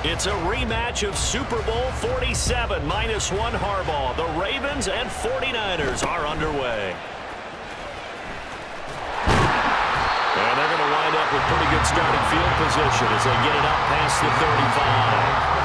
It's a rematch of Super Bowl 47, -1 Harbaugh. The Ravens and 49ers are underway. And they're going to wind up with pretty good starting field position as they get it up past the 35.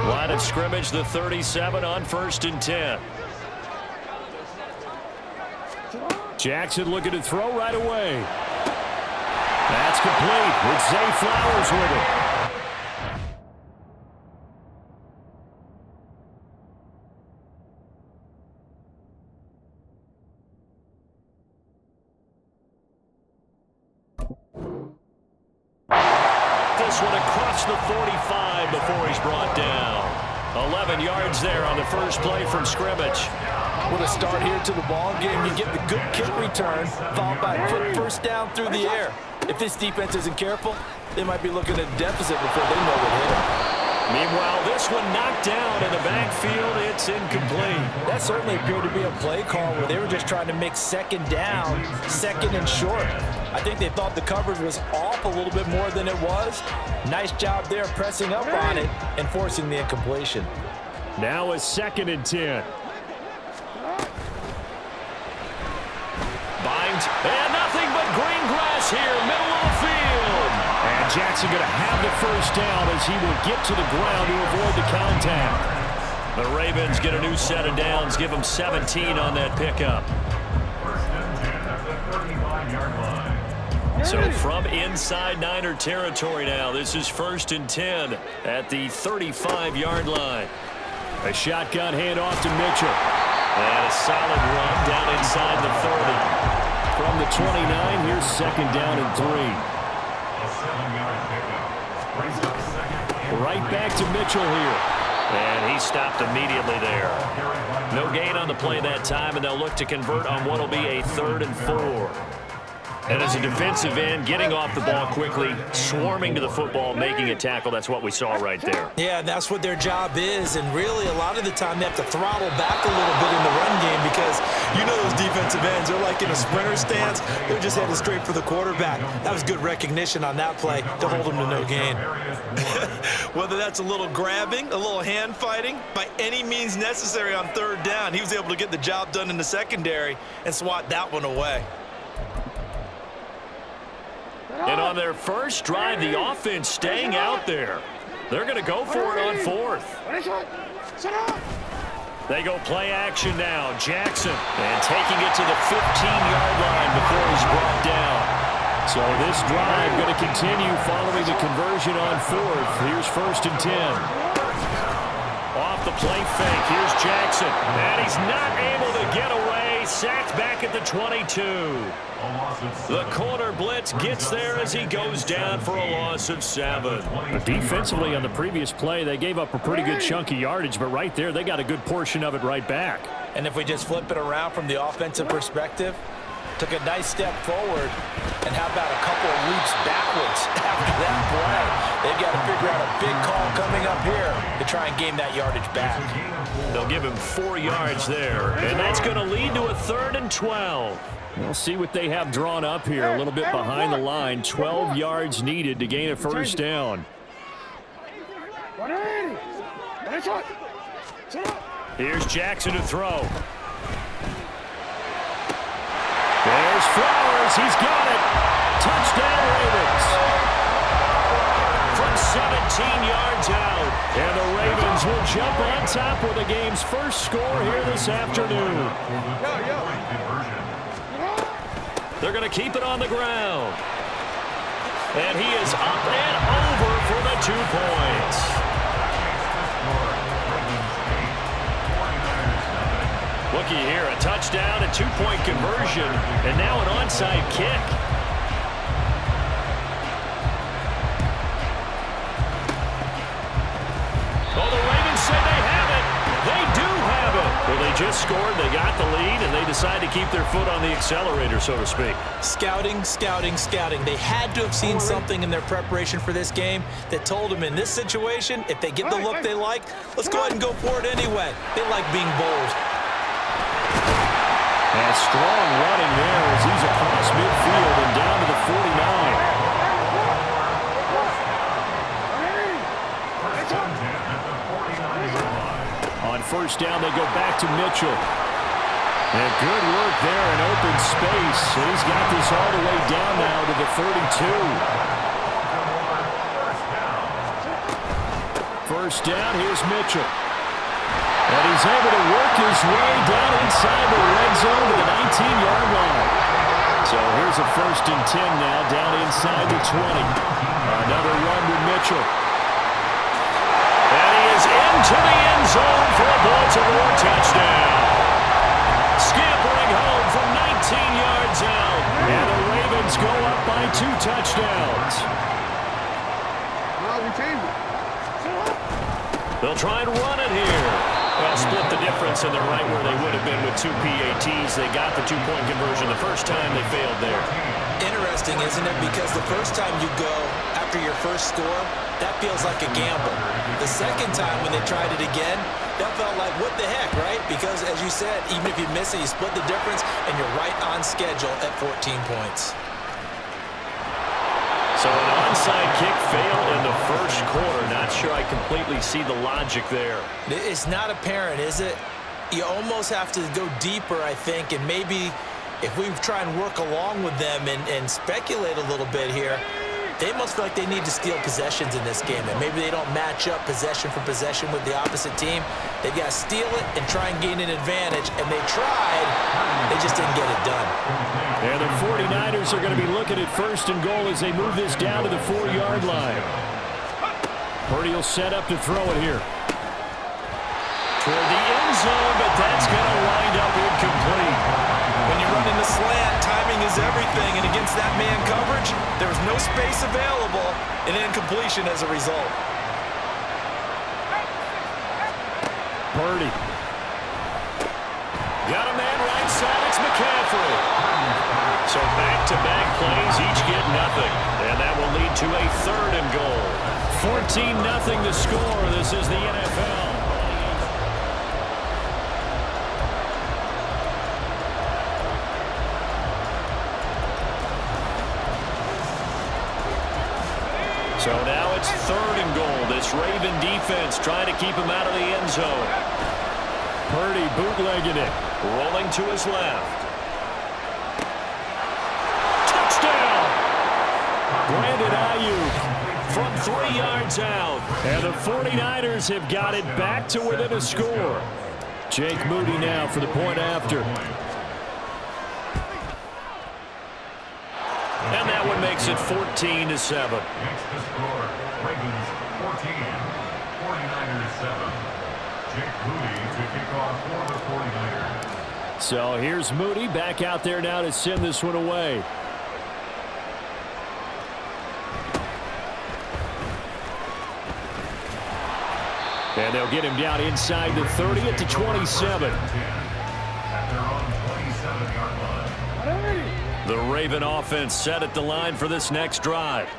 Line of scrimmage, the 37 on 1st and 10. Jackson looking to throw right away. That's complete with Zay Flowers with it. This one across the 45 before he's brought down. 11 yards there on the first play from scrimmage. What a start here to the ball game. You get the good kick return, followed by a quick first down through the air. If this defense isn't careful, they might be looking at a deficit before they know what hit them. Meanwhile, this one knocked down in the backfield. It's incomplete. That certainly appeared to be a play call where they were just trying to make second down, second and short. I think they thought the coverage was off a little bit more than it was. Nice job there pressing up on it and forcing the incompletion. Now a 2nd and 10. Bind, and nothing but green grass here, middle of the field. And Jackson going to have the first down as he will get to the ground to avoid the contact. The Ravens get a new set of downs, give them 17 on that pickup. So from inside Niner territory now, this is 1st and 10 at the 35-yard line. A shotgun handoff to Mitchell. And a solid run down inside the 30. From the 29, here's 2nd down and 3. Right back to Mitchell here. And he stopped immediately there. No gain on the play that time, and they'll look to convert on what will be a 3rd and 4. And as a defensive end, getting off the ball quickly, swarming to the football, making a tackle, that's what we saw right there. Yeah, that's what their job is, and really a lot of the time they have to throttle back a little bit in the run game because you know those defensive ends, they're like in a sprinter stance, they're just headed straight for the quarterback. That was good recognition on that play to hold them to no gain. Whether that's a little grabbing, a little hand fighting, by any means necessary on 3rd down, he was able to get the job done in the secondary and swat that one away. And on their first drive, the offense staying out there. They're going to go for it on 4th. They go play action now. Jackson, and taking it to the 15-yard line before he's brought down. So this drive going to continue following the conversion on 4th. Here's 1st and 10. Off the play fake. Here's Jackson. And he's not able to get away. Sacked back at the 22. The corner blitz gets there as he goes down for a loss of 7. Defensively on the previous play, they gave up a pretty good chunk of yardage, but right there they got a good portion of it right back. And if we just flip it around from the offensive perspective, took a nice step forward, and how about a couple of leaps backwards after that play? They've got to figure out a big call coming up here to try and gain that yardage back. They'll give him 4 yards there, and that's going to lead to a 3rd and 12. We'll see what they have drawn up here. A little bit behind the line. 12 yards needed to gain a first down. Here's Jackson to throw. There's Flowers. He's got it. Touchdown, Ravens. From 17 yards out. And the Ravens will jump on top with the game's first score here this afternoon. They're going to keep it on the ground. And he is up and over for the 2 points. Looky here, a touchdown, a 2-point conversion, and now an onside kick. Oh, the Ravens say they have it. They do have it. Well, they just scored, they got the lead, and they decide to keep their foot on the accelerator, so to speak. Scouting, scouting, scouting. They had to have seen something in their preparation for this game that told them in this situation, if they get the look they like, let's go ahead and go for it anyway. They like being bold. And strong running there as he's across midfield and down to the 49. On first down, they go back to Mitchell. And good work there in open space. And he's got this all the way down now to the 32. First down, here's Mitchell. And he's able to work his way down inside the red zone to the 19-yard line. So here's a 1st and 10 now, down inside the 20. Another run with Mitchell. And he is into the end zone for a Baltimore touchdown. Scampering home from 19 yards out. And the Ravens go up by 2 touchdowns. They'll try and run it here. Well, split the difference, and they're right where they would have been with 2 PATs. They got the 2-point conversion the first time. They failed there. Interesting, isn't it? Because the first time you go after your first score, that feels like a gamble. The second time when they tried it again, that felt like, what the heck, right? Because, as you said, even if you miss it, you split the difference, and you're right on schedule at 14 points. So an onside kick failed in the first quarter. Not sure I completely see the logic there. It's not apparent, is it? You almost have to go deeper, I think, and maybe if we try and work along with them and speculate a little bit here, they must feel like they need to steal possessions in this game, and maybe they don't match up possession for possession with the opposite team. They've got to steal it and try and gain an advantage, and they tried. They just didn't get it done. And the 49ers are going to be looking at 1st and goal as they move this down to the 4-yard line. Purdy will set up to throw it here. Toward the end zone, but that's going to wind up incomplete. When you run in the slant, timing is everything, and against that man coverage, there was no space available, and incompletion as a result. Purdy. Got a man right side, it's McCaffrey. So back-to-back plays, each get nothing. And that will lead to a 3rd and goal. 14-0 the score. This is the NFL. So now it's 3rd and goal. This Raven defense trying to keep him out of the end zone. Purdy bootlegging it. Rolling to his left. Brandon Ayuk From 3 yards out. And the 49ers have got it back to within a score. Jake Moody now for the point after. And that one makes it 14-7. Next to score, Ravens 14, 49ers 7. Jake Moody to kick off for the 49ers. So here's Moody back out there now to send this one away. And they'll get him down inside the 30 at the 27. At their own 27-yard line. The Raven offense set at the line for this next drive.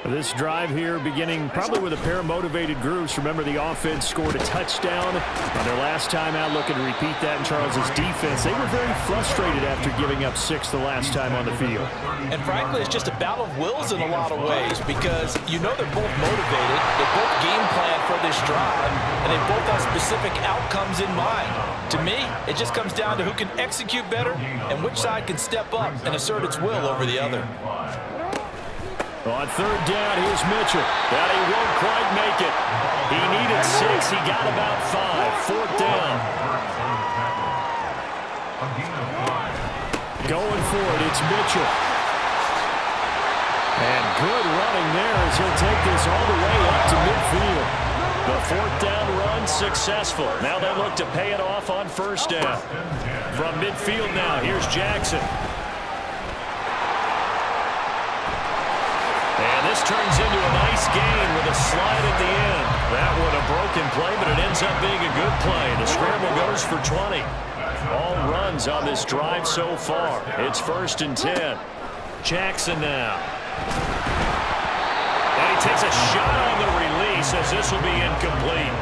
This drive here beginning probably with a pair of motivated groups. Remember, the offense scored a touchdown on their last time out, looking to repeat that in Charles's defense. They were very frustrated after giving up 6 the last time on the field. And frankly, it's just a battle of wills in a lot of ways because you know they're both motivated, they both game plan for this drive, and they both have specific outcomes in mind. To me, it just comes down to who can execute better and which side can step up and assert its will over the other. On 3rd down, here's Mitchell. But he won't quite make it. He needed 6. He got about 5. 4th down. Going for it, it's Mitchell. And good running there as he'll take this all the way up to midfield. The 4th down run successful. Now they look to pay it off on 1st down. From midfield now, here's Jackson. And this turns into a nice gain with a slide at the end. That one a broken play, but it ends up being a good play. The scramble goes for 20. All runs on this drive so far. It's 1st and 10. Jackson now. And he takes a shot on the release as this will be incomplete.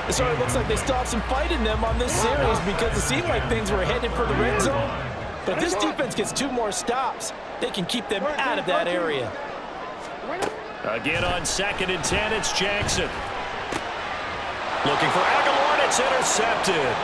It sort of looks like they still have some fight in them on this series because it seemed like things were headed for the red zone. But if this defense gets 2 more stops, they can keep them out of that area. Again on 2nd and 10, it's Jackson. Looking for Aguilar, and it's intercepted.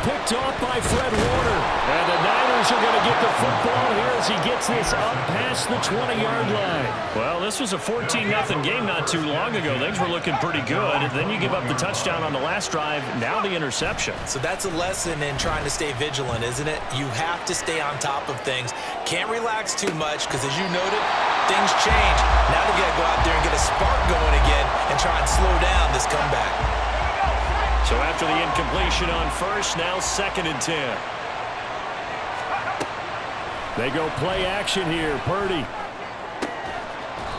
Picked off by Fred Warner. And the Niners are going to get the football here as he gets this up past the 20-yard line. Well, this was a 14-0 game not too long ago. Things were looking pretty good. And then you give up the touchdown on the last drive, now the interception. So that's a lesson in trying to stay vigilant, isn't it? You have to stay on top of things. Can't relax too much because, as you noted, things change. Now they've got to go out there and get a spark going again and try and slow down this comeback. So after the incompletion on 1st, now 2nd and 10. They go play action here. Purdy.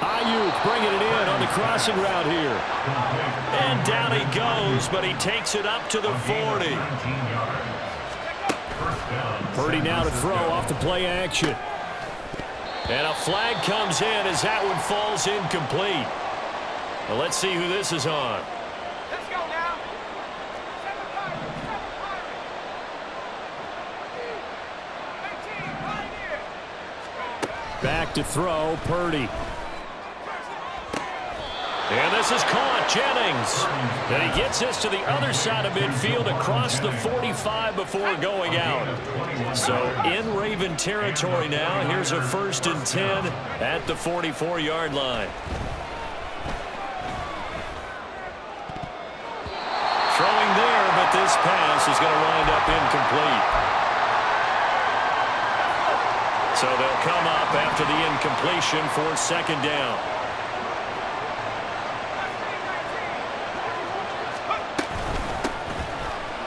Ayuk bringing it in on the crossing route here. And down he goes, but he takes it up to the 40. Purdy now to throw off the play action. And a flag comes in as that one falls incomplete. Well, let's see who this is on. Back to throw, Purdy. And this is caught, Jennings. And he gets this to the other side of midfield across the 45 before going out. So in Raven territory now, here's a 1st and 10 at the 44-yard line. Throwing there, but this pass is going to wind up incomplete. So they'll come up after the incompletion for 2nd down.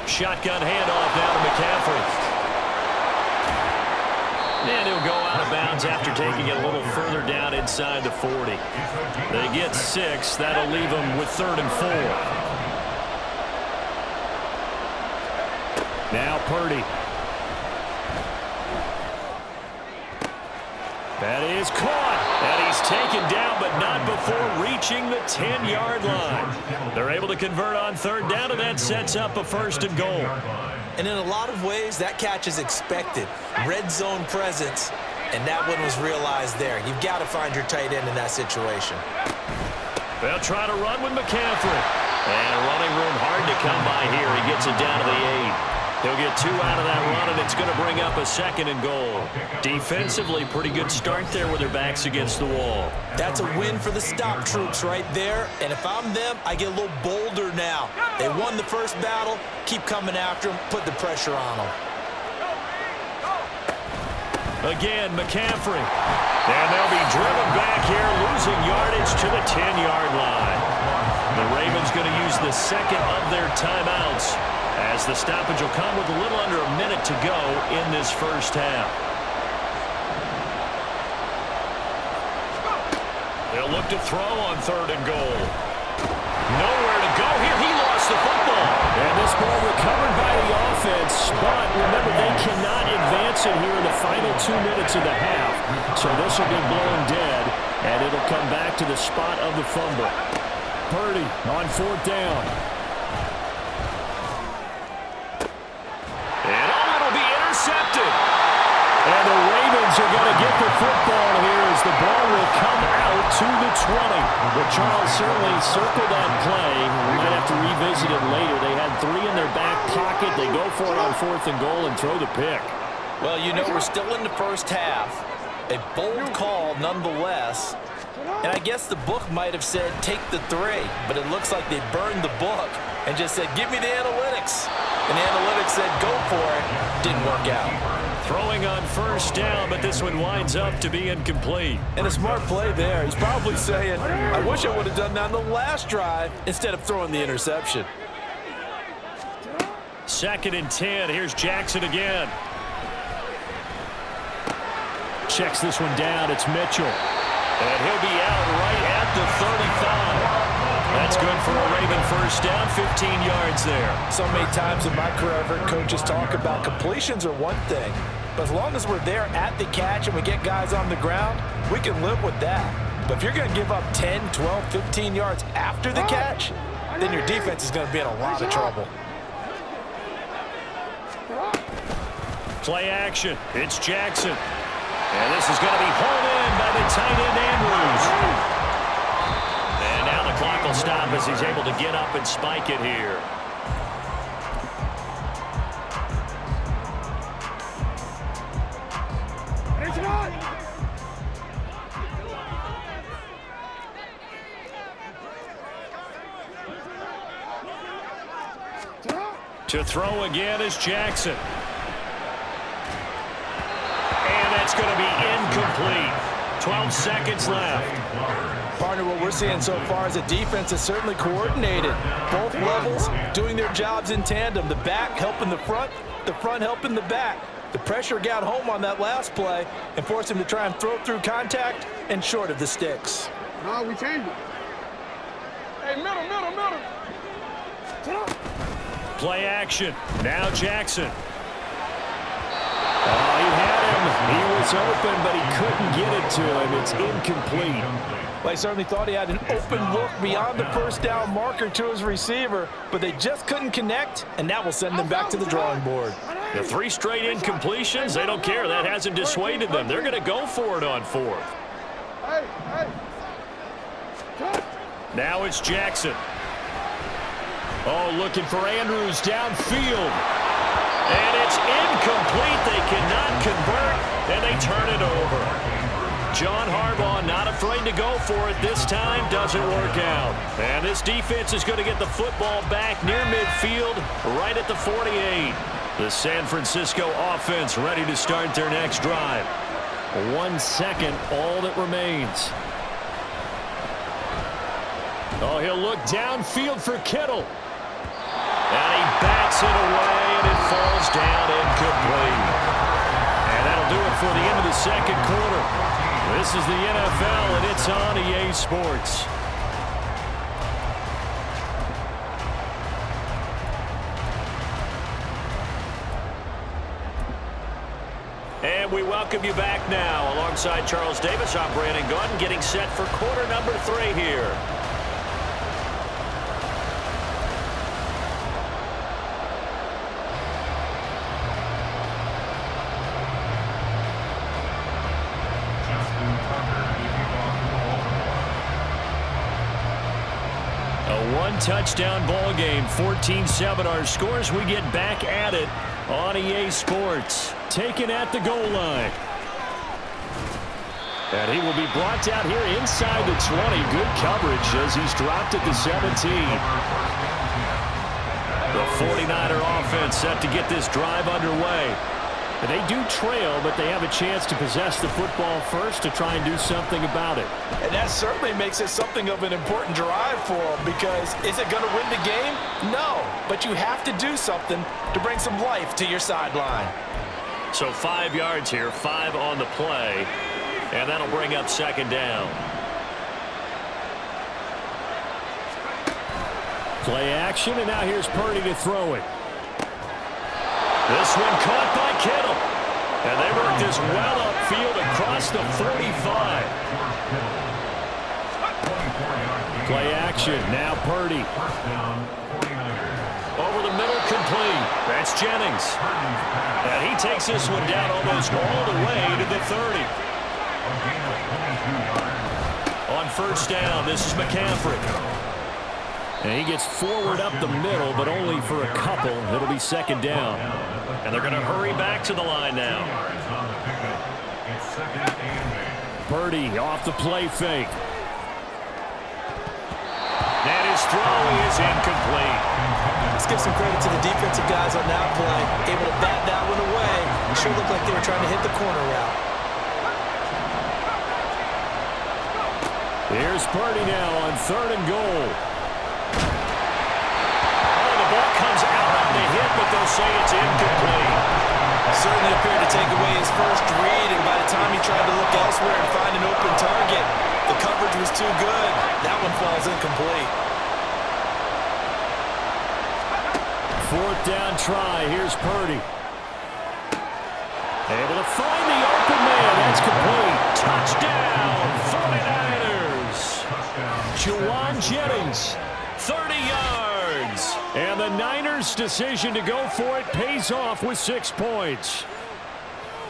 Shotgun handoff now to McCaffrey. And he'll go out of bounds after taking it a little further down inside the 40. They get 6. That'll leave them with 3rd and 4. Now Purdy. That is caught. And he's taken down, but not before reaching the 10-yard line. They're able to convert on 3rd down, and that sets up a 1st and goal. And in a lot of ways, that catch is expected. Red zone presence, and that one was realized there. You've got to find your tight end in that situation. They'll try to run with McCaffrey. And running room hard to come by here. He gets it down to the 8. He'll get 2 out of that run, and it's going to bring up a 2nd and goal. Defensively, pretty good start there with their backs against the wall. That's a win for the stop troops right there. And if I'm them, I get a little bolder now. They won the first battle. Keep coming after them. Put the pressure on them. Again, McCaffrey. And they'll be driven back here, losing yardage to the 10-yard line. The Ravens going to use the 2nd of their timeouts, as the stoppage will come with a little under a minute to go in this first half. They'll look to throw on 3rd and goal. Nowhere to go here. He lost the football. And this ball recovered by the offense. But remember, they cannot advance it here in the final 2 minutes of the half. So this will be blown dead, and it'll come back to the spot of the fumble. Purdy on 4th down. And the Ravens are going to get the football here as the ball will come out to the 20. But Charles certainly circled that play. We might have to revisit it later. They had 3 in their back pocket. They go for it on 4th and goal and throw the pick. Well, you know, we're still in the first half. A bold call nonetheless. And I guess the book might have said take the 3. But it looks like they burned the book and just said give me the analytics. And the analytics said go for it. Didn't work out. Throwing on 1st down, but this one winds up to be incomplete. And a smart play there. He's probably saying, I wish I would have done that on the last drive instead of throwing the interception. 2nd and 10. Here's Jackson again. Checks this one down. It's Mitchell. And he'll be out right at the 35. That's good for a Raven first down, 15 yards there. So many times in my career, I've heard coaches talk about completions are one thing, but as long as we're there at the catch and we get guys on the ground, we can live with that. But if you're going to give up 10, 12, 15 yards after the catch, then your defense is going to be in a lot of trouble. Play action. It's Jackson. And this is going to be hauled in by the tight end, Andrews. And now the clock will stop as he's able to get up and spike it here. To throw again is Jackson. And that's going to be incomplete. 12 seconds left. Partner, what we're seeing so far is a defense that's certainly coordinated. Both levels doing their jobs in tandem. The back helping the front helping the back. The pressure got home on that last play and forced him to try and throw through contact and short of the sticks. No, we changed it. Hey, middle. Play action. Now Jackson. Oh, he had him. He was open, but he couldn't get it to him. It's incomplete. Well, he certainly thought he had an open look beyond the first down marker to his receiver, but they just couldn't connect, and that will send them back to the drawing board. The 3 straight incompletions, they don't care. That hasn't dissuaded them. They're going to go for it on 4th. Now it's Jackson. Oh, looking for Andrews downfield. And it's incomplete. They cannot convert, and they turn it over. John Harbaugh not afraid to go for it this time. Doesn't work out. And this defense is going to get the football back near midfield, right at the 48. The San Francisco offense ready to start their next drive. 1 second, all that remains. Oh, he'll look downfield for Kittle. And he bats it away, and it falls down incomplete. And that'll do it for the end of the second quarter. This is the NFL, and it's on EA Sports. And we welcome you back now. Alongside Charles Davis, I'm Brandon Gunn, getting set for quarter number 3 here. Touchdown ball game, 14-7 our scores. We get back at it on EA Sports. Taken at the goal line. And he will be brought down here inside the 20. Good coverage as he's dropped at the 17. The 49er offense set to get this drive underway. And they do trail, but they have a chance to possess the football first to try and do something about it. And that certainly makes it something of an important drive for them, because is it going to win the game? No, but you have to do something to bring some life to your sideline. So 5 yards here, 5 on the play, and that'll bring up second down. Play action, and now here's Purdy to throw it. This one caught by Kittle. And they work this well upfield across the 45. Play action, now Purdy. Over the middle, complete. That's Jennings. And he takes this one down almost all the way to the 30. On first down, this is McCaffrey. And he gets forward up the middle, but only for a couple. It'll be second down. And they're going to hurry back to the line now. Purdy off the play fake. And his throw is incomplete. Let's give some credit to the defensive guys on that play. Able to bat that one away. It sure looked like they were trying to hit the corner route. Here's Purdy now on 3rd and goal. Ball comes out on the hit, but they'll say it's incomplete. Certainly appeared to take away his first read, and by the time he tried to look elsewhere and find an open target, the coverage was too good. That one falls incomplete. 4th down try. Here's Purdy. Able to find the open man. That's complete. Touchdown, 49ers. Juwan Jennings, 30 yards. And the Niners' decision to go for it pays off with 6 points.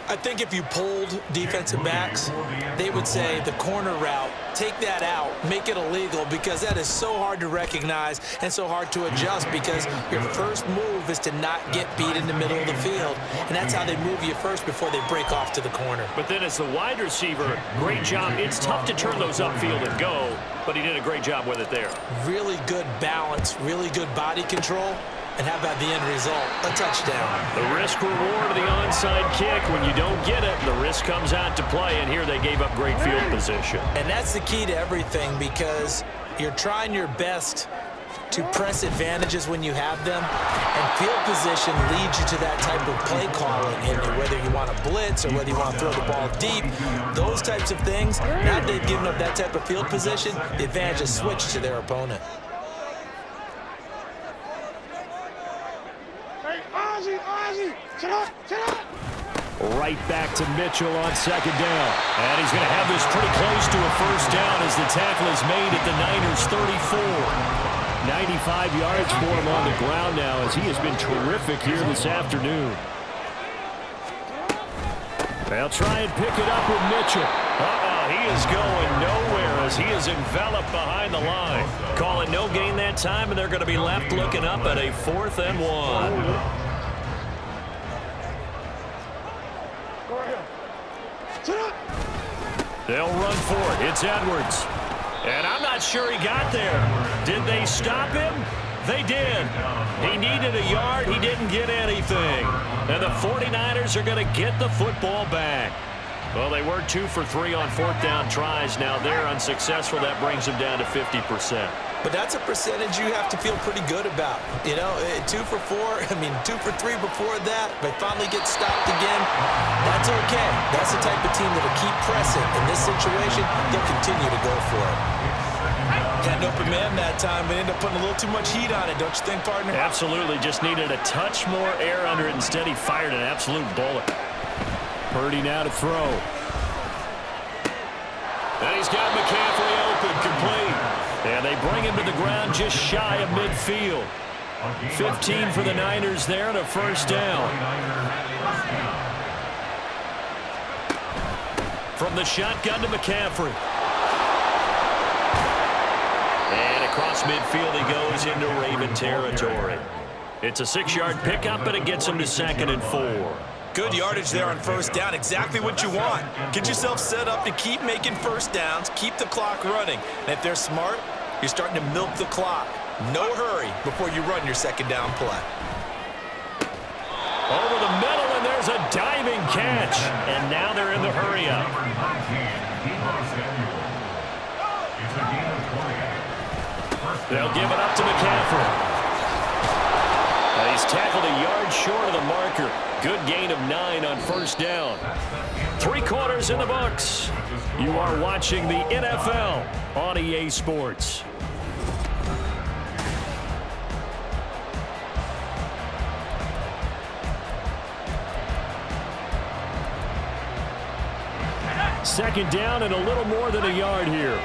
I think if you polled defensive backs, they would say the corner route, take that out, make it illegal, because that is so hard to recognize and so hard to adjust, because your first move is to not get beat in the middle of the field, and that's how they move you first before they break off to the corner. But then as the wide receiver, great job. It's tough to turn those upfield and go, but he did a great job with it there. Really good balance, really good body control. And how about the end result? A touchdown. The risk reward of the onside kick. When you don't get it, the risk comes out to play, and here they gave up great field position. And that's the key to everything, because you're trying your best to press advantages when you have them, and field position leads you to that type of play calling, and whether you want to blitz or whether you want to throw the ball deep, those types of things. Now that they've given up that type of field position, the advantage is switched to their opponent. Right back to Mitchell on 2nd down. And he's going to have this pretty close to a 1st down as the tackle is made at the Niners' 34. 95 yards for him on the ground now, as he has been terrific here this afternoon. They'll try and pick it up with Mitchell. He is going nowhere as he is enveloped behind the line. Call it no gain that time, and they're going to be left looking up at a 4th and 1. They'll run for it. It's Edwards. And I'm not sure he got there. Did they stop him? They did. He needed a yard. He didn't get anything. And the 49ers are going to get the football back. Well, they were 2 for 3 on 4th down tries. Now they're unsuccessful. That brings them down to 50%. But that's a percentage you have to feel pretty good about. You know, 2 for 4, 2 for 3 before that. They finally get stopped again. That's okay. That's the type of team that'll keep pressing. In this situation, they'll continue to go for it. Had an open man that time, but ended up putting a little too much heat on it, don't you think, partner? Absolutely. Just needed a touch more air under it. Instead, he fired an absolute bullet. Purdy now to throw. And he's got McCaffrey open, complete. And they bring him to the ground just shy of midfield. 15 for the Niners there and a 1st down. From the shotgun to McCaffrey. And across midfield he goes into Raven territory. It's a 6-yard pickup, but it gets him to 2nd and 4. Good yardage there on 1st down. Exactly what you want. Get yourself set up to keep making 1st downs, keep the clock running. And if they're smart, you're starting to milk the clock. No hurry before you run your 2nd down play. Over the middle, and there's a diving catch. And now they're in the hurry-up. They'll give it up to McCaffrey. He's tackled a yard short of the marker. Good gain of 9 on 1st down. 3 quarters in the books. You are watching the NFL on EA Sports. Second down and a little more than a yard here.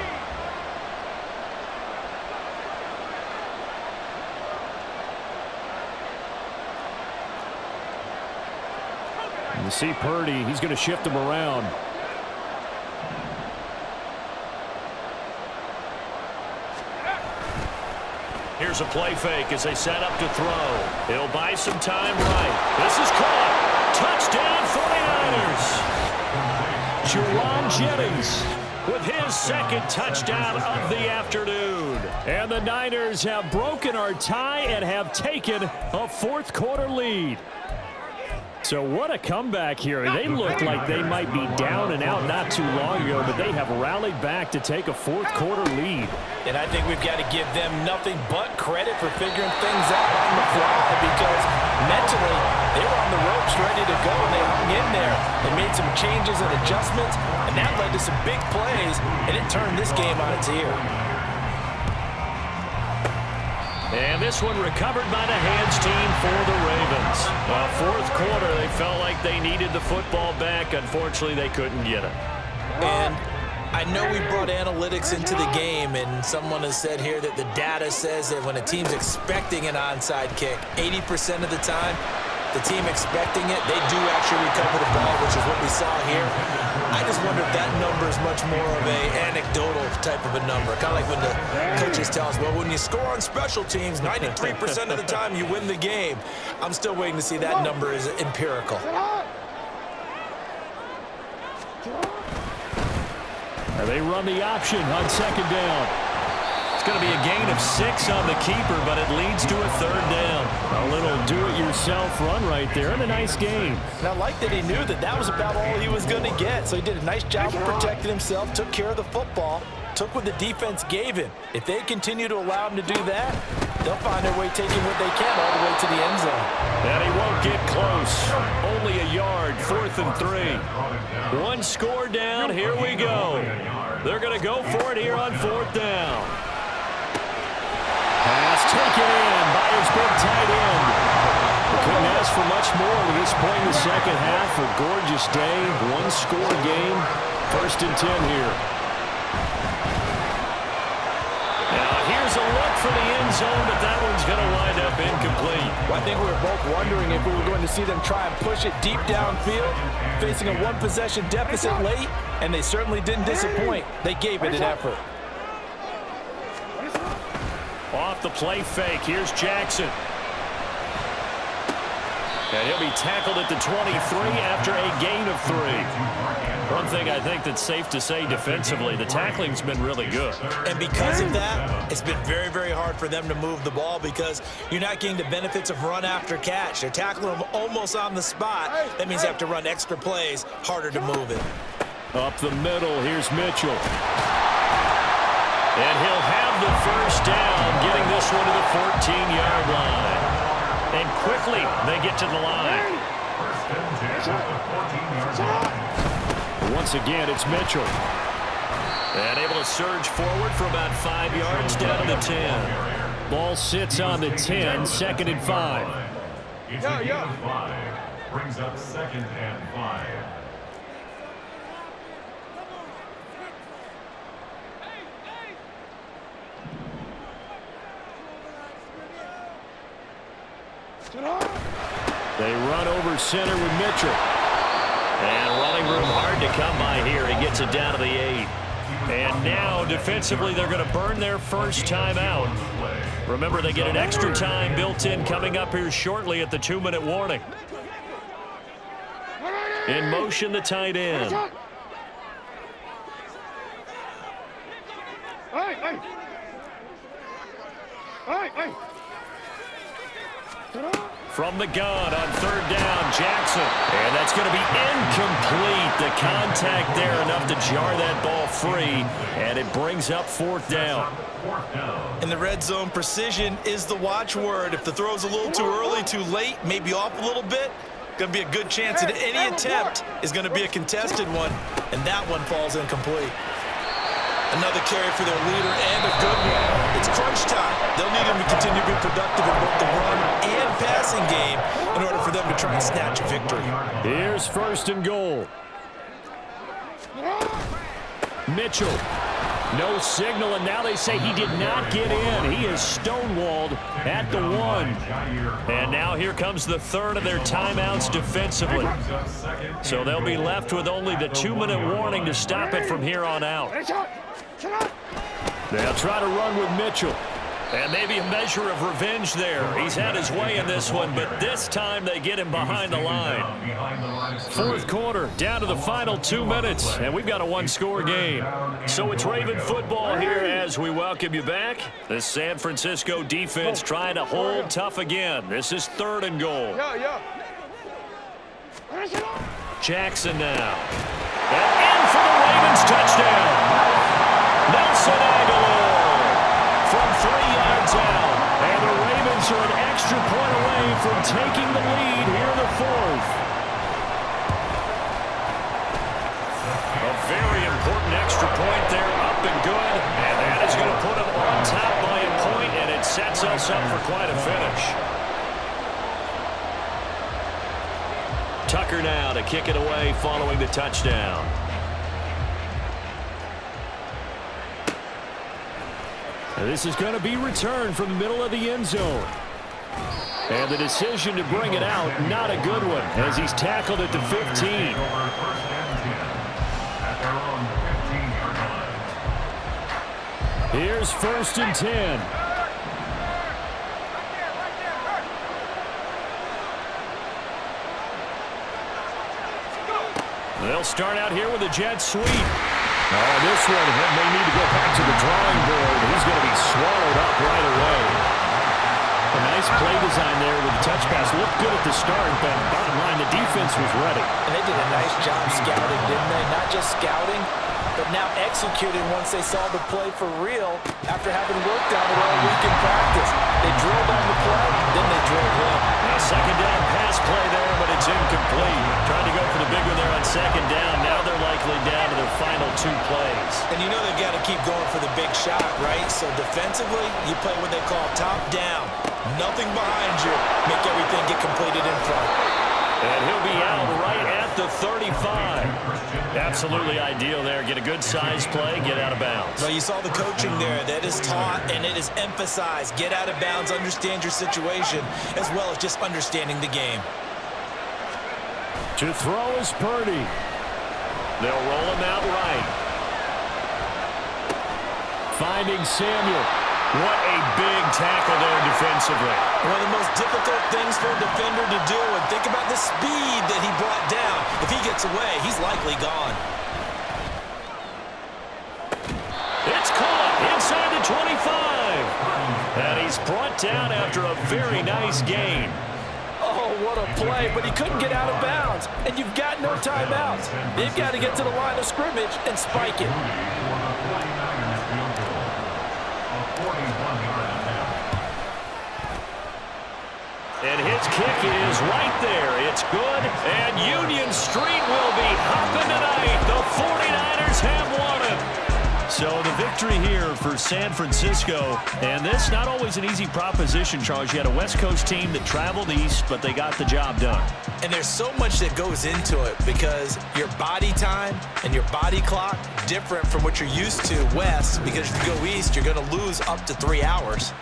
You see Purdy, he's going to shift him around. Here's a play fake as they set up to throw. He'll buy some time right. This is caught. Touchdown 49ers. Juwan Jennings with his 2nd touchdown of the afternoon. And the Niners have broken our tie and have taken a 4th quarter lead. So what a comeback here. They looked like they might be down and out not too long ago, but they have rallied back to take a 4th quarter lead. And I think we've got to give them nothing but credit for figuring things out on the fly, because mentally they were on the ropes ready to go, and they hung in there. They made some changes and adjustments, and that led to some big plays, and it turned this game on its ear. And this one recovered by the hands team for the Ravens. Well, fourth quarter, they felt like they needed the football back. Unfortunately, they couldn't get it. And I know we brought analytics into the game, and someone has said here that the data says that when a team's expecting an onside kick, 80% of the time, the team expecting it, they do actually recover the ball, which is what we saw here. I just wonder if that number is much more of a anecdotal type of a number. Kind of like when the coaches tell us, well, when you score on special teams, 93% of the time you win the game. I'm still waiting to see that number is empirical. And they run the option on second down. It's going to be a gain of 6 on the keeper, but it leads to a third down. A little do-it-yourself run right there, and a nice game. And I like that he knew that that was about all he was going to get. So he did a nice job of protecting himself, took care of the football, took what the defense gave him. If they continue to allow him to do that, they'll find their way taking what they can all the way to the end zone. And he won't get close. Only a yard, 4th and 3. One score down, here we go. They're going to go for it here on 4th down. Pass taken in by his big tight end. They couldn't ask for much more to this point in the second half. A gorgeous day, one-score game. 1st and 10 here. Now here's a look for the end zone, but that one's going to wind up incomplete. Well, I think we were both wondering if we were going to see them try and push it deep downfield, facing a one-possession deficit late, and they certainly didn't disappoint. They gave it an effort. Off the play fake, here's Jackson. And he'll be tackled at the 23 after a gain of 3. One thing I think that's safe to say defensively, the tackling's been really good. And because of that, it's been very, very hard for them to move the ball because you're not getting the benefits of run after catch. They're tackling them almost on the spot. That means they have to run extra plays, harder to move it. Up the middle, here's Mitchell. And he'll have the first down, getting this one to the 14-yard line. And quickly, they get to the line. Once again, it's Mitchell. And able to surge forward for about 5 yards down to the 10. Ball sits on the 10, 2nd and 5. It's a gain of 5. Brings up 2nd and 5. They run over center with Mitchell. And running room hard to come by here. He gets it down to the 8. And now, defensively, they're going to burn their first timeout. Remember, they get an extra time built in coming up here shortly at the 2-minute warning. In motion, the tight end. From the gun on 3rd down, Jackson. And that's going to be incomplete. The contact there enough to jar that ball free. And it brings up 4th down. In the red zone, precision is the watchword. If the throw's a little too early, too late, maybe off a little bit, going to be a good chance that any attempt is going to be a contested one. And that one falls incomplete. Another carry for their leader and a good one. It's crunch time. They'll need him to continue to be productive in both the run and passing game in order for them to try and snatch a victory. Here's 1st and goal. Mitchell. No signal, and now they say he did not get in. He is stonewalled at the 1. And now here comes the 3rd of their timeouts defensively. So they'll be left with only the 2-minute warning to stop it from here on out. They'll try to run with Mitchell. And maybe a measure of revenge there. He's had his way in this one, but this time they get him behind the line. 4th quarter, down to the final 2 minutes, and we've got a one-score game. So it's Raven football here as we welcome you back. The San Francisco defense trying to hold tough again. This is 3rd and goal. Jackson now. And in for the Ravens touchdown. Nelson Aguilar from 3 yards out. And the Ravens are an extra point away from taking the lead here in the 4th. A very important extra point there, up and good. And that is going to put them on top by a point, and it's sets us up for quite a finish. Tucker now to kick it away following the touchdown. This is going to be returned from the middle of the end zone. And the decision to bring it out, not a good one, as he's tackled at the 15. Here's 1st and 10. They'll start out here with a jet sweep. Oh, this one may need to go back to the drawing board. He's going to be swallowed up right away. A nice play design there with the touch pass. Looked good at the start, but bottom line, the defense was ready. And they did a nice job scouting, didn't they? Not just scouting, but now executing once they saw the play for real after having worked on it all week in practice. They drilled on the play, then they drilled him. A second down pass play there, but it's incomplete. Trying to go for the big one there on second down. Now they're likely down to their final 2 plays. And you know they've got to keep going for the big shot, right? So defensively, you play what they call top down. Nothing behind you. Make everything get completed in front. And he'll be out right at the 35. Absolutely ideal there. Get a good size play, get out of bounds. Well, you saw the coaching there. That is taught and it is emphasized. Get out of bounds, understand your situation, as well as just understanding the game. To throw is Purdy. They'll roll him out right. Finding Samuel. What a big tackle there defensively. One of the most difficult things for a defender to do, and think about the speed that he brought down. If he gets away, he's likely gone. It's caught inside the 25. And he's brought down after a very nice gain. Oh, what a play, but he couldn't get out of bounds. And you've got no timeouts. They've got to get to the line of scrimmage and spike it. And his kick is right there. It's good. And Union Street will be hopping tonight. The 49ers have won it. So the victory here for San Francisco. And this not always an easy proposition, Charles. You had a West Coast team that traveled east, but they got the job done. And there's so much that goes into it because your body time and your body clock different from what you're used to west, because if you go east, you're going to lose up to 3 hours.